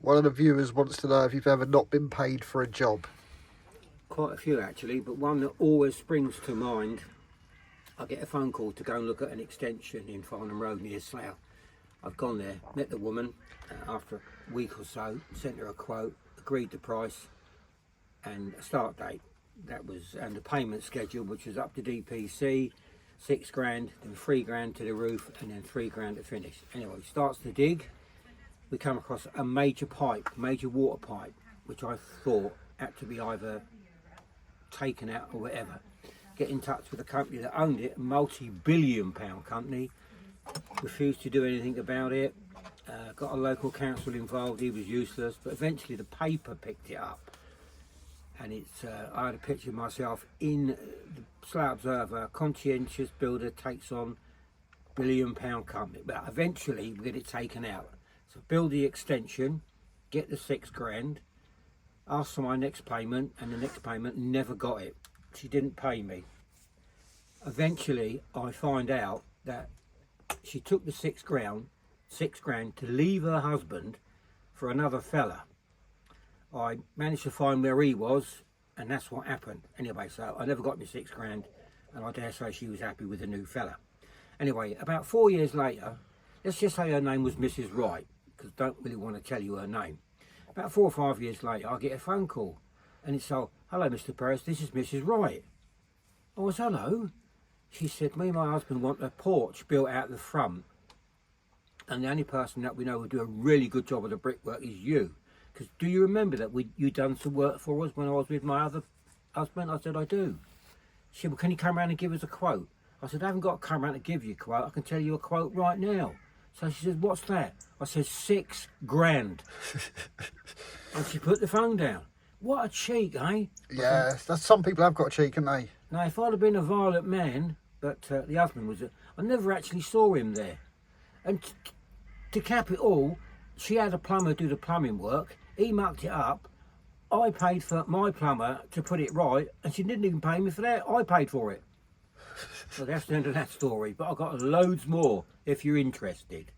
One of the viewers wants to know if you've ever not been paid for a job. Quite a few actually, but one that always springs to mind. I get a phone call to go and look at an extension in Farnham Road near Slough. I've gone there, met the woman after a week or so, sent her a quote, agreed the price and a start date. That was, and the payment schedule, which was up to DPC, 6 grand, then 3 grand to the roof, and then 3 grand to finish. Anyway, starts to dig. We come across a major pipe, major water pipe, which I thought had to be either taken out or whatever. Get in touch with the company that owned it, a multi-billion pound company, refused to do anything about it. Got a local council involved, he was useless, but eventually the paper picked it up. And it's, I had a picture of myself in the Slough Observer, conscientious builder takes on £1 billion company. But eventually we get it taken out. So build the extension, get the 6 grand, asked for my next payment, and the next payment never got it. She didn't pay me. Eventually I find out that she took the 6 grand to leave her husband for another fella. I managed to find where he was, and that's what happened. Anyway, so I never got my 6 grand, and I dare say she was happy with the new fella. Anyway, about 4 years later, let's just say her name was Mrs. Wright, because I don't really want to tell you her name. About 4 or 5 years later, I get a phone call, and it's all, hello, Mr. Perez, this is Mrs. Wright. I was, hello. She said, me and my husband want a porch built out the front, and the only person that we know will do a really good job of the brickwork is you. Because do you remember that you done some work for us when I was with my other husband? I said, I do. She said, well, can you come around and give us a quote? I said, I haven't got to come around to give you a quote. I can tell you a quote right now. So she said, what's that? I said, 6 grand. And she put the phone down. What a cheek, eh? Yeah, that's, some people have got a cheek, haven't they? Now, if I'd have been a violent man, but the husband was, I never actually saw him there. And to cap it all, she had a plumber do the plumbing work. He mucked it up. I paid for my plumber to put it right, and she didn't even pay me for that. I paid for it. So that's the end of that story. But I've got loads more if you're interested.